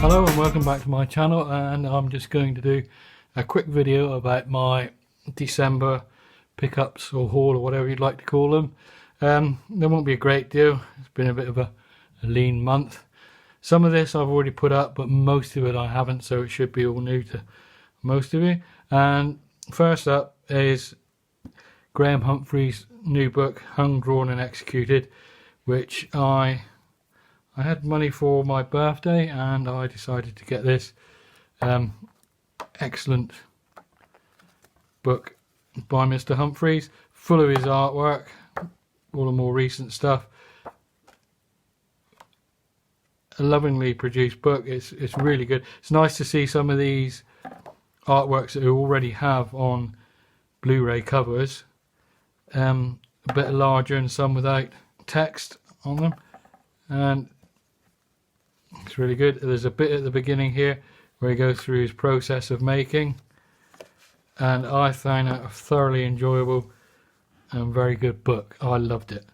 Hello and welcome back to my channel, and I'm just going to do a quick video about my December pickups or haul or whatever you'd like to call them. There won't be a great deal. It's been a bit of a lean month. Some of this I've already put up, but most of it I haven't, so it should be all new to most of you. And first up is Graham Humphries' new book, Hung, Drawn and Executed, which I had money for my birthday and I decided to get this. Excellent book by Mr. Humphries, full of his artwork, all the more recent stuff. A lovingly produced book. It's really good. It's nice to see some of these artworks that we already have on Blu-ray covers, a bit larger and some without text on them, and it's really good. There's a bit at the beginning here where he goes through his process of making, and I found it a thoroughly enjoyable and very good book. I loved it.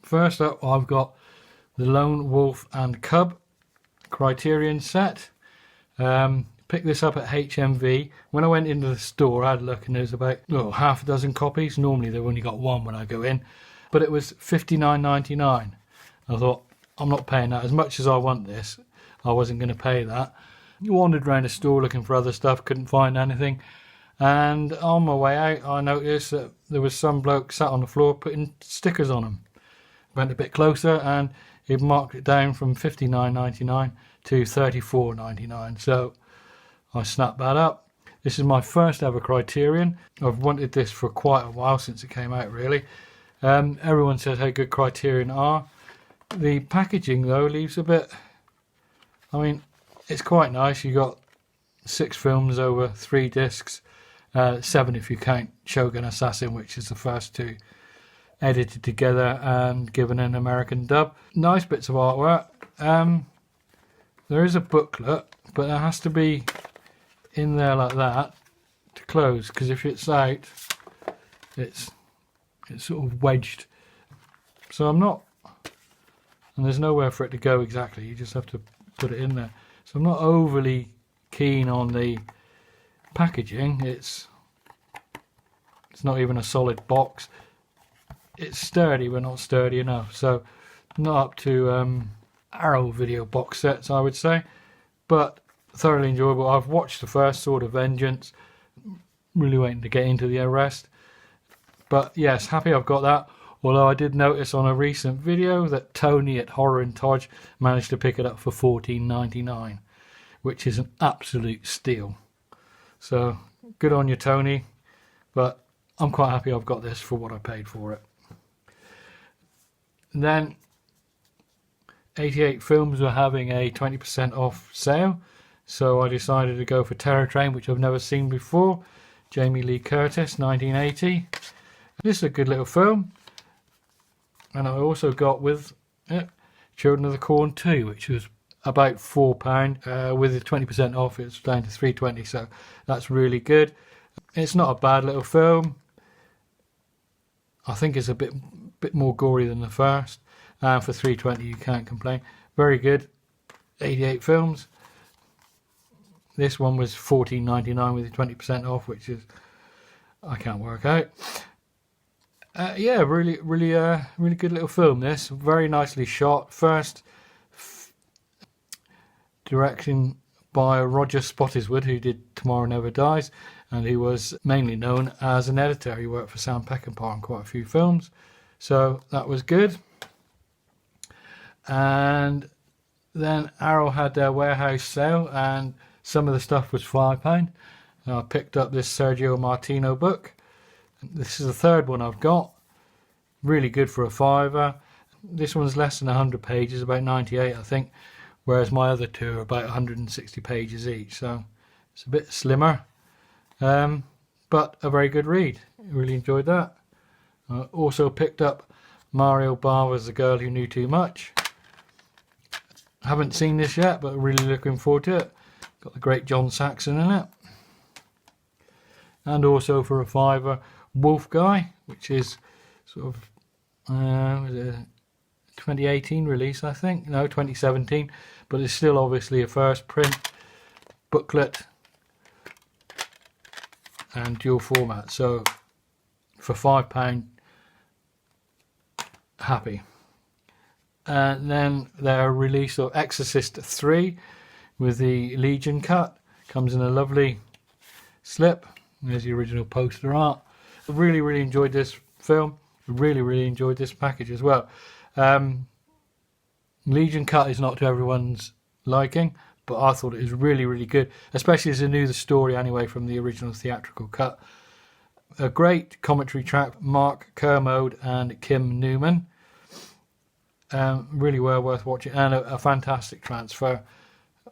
First up, I've got the Lone Wolf and Cub Criterion set. Picked this up at HMV. When I went into the store, I had a look and there's about half a dozen copies. Normally they've only got one when I go in, but it was $59.99. I thought, I'm not paying that. As much as I want this, I wasn't going to pay that. I wandered around the store looking for other stuff, couldn't find anything, and on my way out I noticed that there was some bloke sat on the floor putting stickers on them. Went a bit closer and he marked it down from $59.99 to $34.99, so I snapped that up. This is my first ever Criterion. I've wanted this for quite a while, since it came out really. Everyone says how good Criterion are. The packaging though leaves a bit, I mean, it's quite nice. You got 6 films over 3 discs, 7 if you count Shogun Assassin, which is the first 2 edited together and given an American dub. Nice bits of artwork. There is a booklet, but it has to be in there like that to close, because if it's out, it's sort of wedged. So I'm not, and there's nowhere for it to go exactly, you just have to put it in there. So I'm not overly keen on the packaging. It's not even a solid box. It's sturdy but not sturdy enough, so not up to Arrow video box sets, I would say, but thoroughly enjoyable. I've watched the first Sword of Vengeance, really waiting to get into the rest, but yes, happy I've got that. Although I did notice on a recent video that Tony at Horror and Todge managed to pick it up for $14.99, which is an absolute steal. So good on you, Tony. But I'm quite happy I've got this for what I paid for it. And then 88 Films were having a 20% off sale, so I decided to go for Terror Train, which I've never seen before. Jamie Lee Curtis, 1980. This is a good little film. And I also got with it Children of the Corn 2, which was about £4. With the 20% off, it's down to $3.20, so that's really good. It's not a bad little film. I think it's a bit more gory than the first. And for $3.20, you can't complain. Very good. 88 Films. This one was $14.99 with the 20% off, which is, I can't work out. Yeah, really good little film. This very nicely shot. First direction by Roger Spottiswoode, who did Tomorrow Never Dies, and he was mainly known as an editor. He worked for Sam Peckinpah on quite a few films, so that was good. And then Arrow had their warehouse sale, and some of the stuff was £5. I picked up this Sergio Martino book. This is the third one I've got. Really good for a £5. This one's less than 100 pages, about 98 I think, whereas my other 2 are about 160 pages each, so it's a bit slimmer, but a very good read. Really enjoyed that. Also picked up Mario Bava's The Girl Who Knew Too Much. Haven't seen this yet, but really looking forward to it. Got the great John Saxon in it. And also for a £5, Wolf Guy, which is sort of 2018 release, I think. No, 2017. But it's still obviously a first print booklet and dual format. So for £5, happy. And then their release of Exorcist 3 with the Legion cut. Comes in a lovely slip. There's the original poster art. I really enjoyed this film. Really enjoyed this package as well. Legion cut is not to everyone's liking, but I thought it was really good, especially as I knew the story anyway from the original theatrical cut. A great commentary track, Mark Kermode and Kim Newman. Really well worth watching, and a fantastic transfer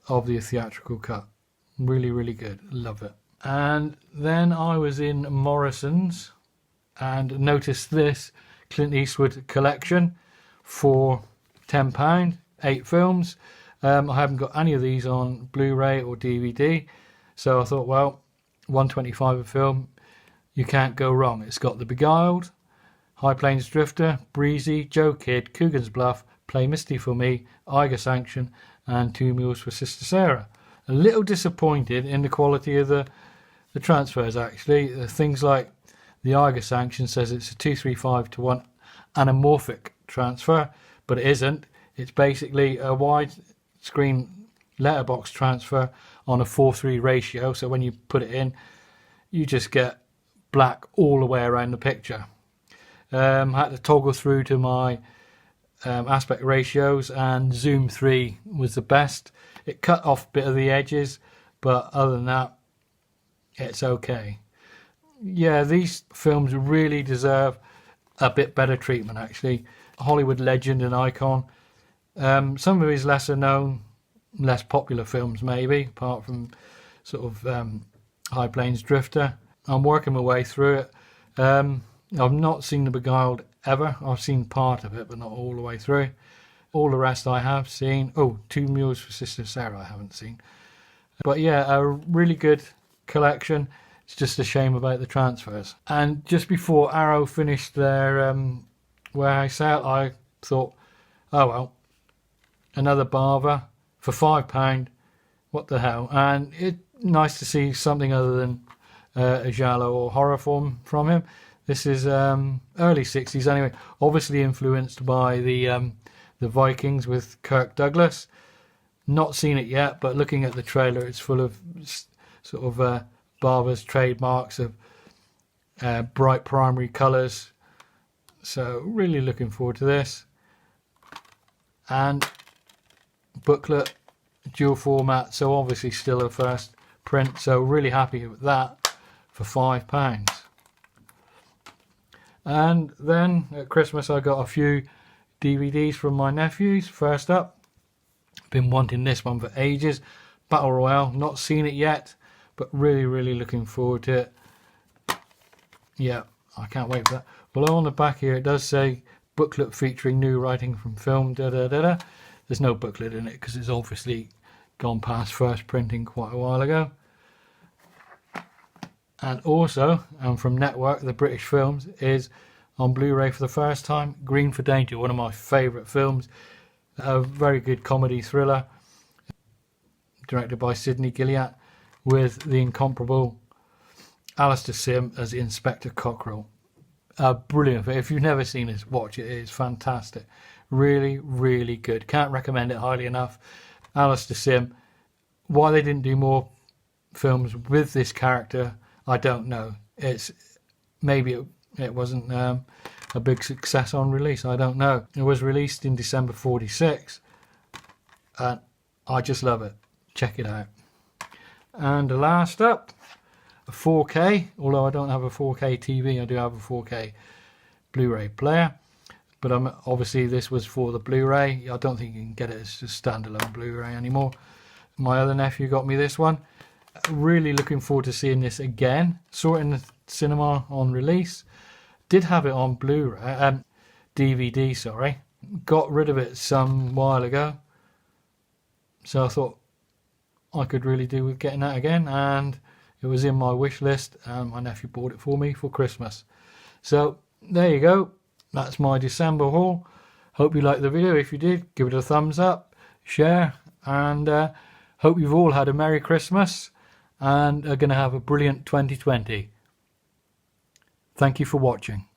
of the theatrical cut. Really good. Love it. And then I was in Morrison's and noticed this Clint Eastwood collection for £10, 8 films. I haven't got any of these on Blu-ray or DVD, so I thought, well, $1.25 a film, you can't go wrong. It's got The Beguiled, High Plains Drifter, Breezy, Joe Kidd, Coogan's Bluff, Play Misty for Me, Eiger Sanction, and Two Mules for Sister Sarah. A little disappointed in the quality of the transfers, actually. Things like the Eiger Sanction says it's a 235:1 anamorphic transfer, but it isn't. It's basically a widescreen letterbox transfer on a 4:3 ratio, so when you put it in, you just get black all the way around the picture. I had to toggle through to my aspect ratios, and zoom 3 was the best. It cut off a bit of the edges, but other than that, it's okay. Yeah, these films really deserve a bit better treatment, actually. Hollywood legend and icon. Some of his lesser known, less popular films maybe, apart from sort of High Plains Drifter. I'm working my way through it. I've not seen The Beguiled ever. I've seen part of it, but not all the way through. All the rest I have seen. Oh, Two Mules for Sister Sarah I haven't seen. But yeah, a really good collection. It's just a shame about the transfers. And just before Arrow finished their warehouse sale, I thought, oh well, another Barber for £5. What the hell? And it's nice to see something other than a giallo or horror film from him. This is early 60s anyway, obviously influenced by the Vikings with Kirk Douglas. Not seen it yet, but looking at the trailer, it's full of sort of Barber's trademarks of bright primary colours. So really looking forward to this. And booklet, dual format, so obviously still a first print, so really happy with that for £5. And then at Christmas I got a few DVDs from my nephews. First up, been wanting this one for ages, Battle Royale. Not seen it yet, but really looking forward to it. Yeah, I can't wait for that. Well, on the back here it does say booklet featuring new writing from film, There's no booklet in it because it's obviously gone past first printing quite a while ago. And also, from Network, the British Films, is on Blu-ray for the first time, Green for Danger, one of my favourite films. A very good comedy thriller, directed by Sidney Gilliat, with the incomparable Alistair Sim as Inspector Cockrell. Brilliant. If you've never seen this, watch it. It's fantastic. Really good. Can't recommend it highly enough. Alistair Sim. Why they didn't do more films with this character, I don't know. Maybe it wasn't a big success on release. I don't know. It was released in December '46, and I just love it. Check it out. And last up, a 4K. Although I don't have a 4K TV, I do have a 4K Blu-ray player. But obviously this was for the Blu-ray. I don't think you can get it as a standalone Blu-ray anymore. My other nephew got me this one. Really looking forward to seeing this again. Saw it in the cinema on release. Did have it on Blu-ray, DVD, sorry. Got rid of it some while ago. So I thought I could really do with getting that again. And it was in my wish list, and my nephew bought it for me for Christmas. So there you go. That's my December haul. Hope you liked the video. If you did, give it a thumbs up, share, and hope you've all had a Merry Christmas and are going to have a brilliant 2020. Thank you for watching.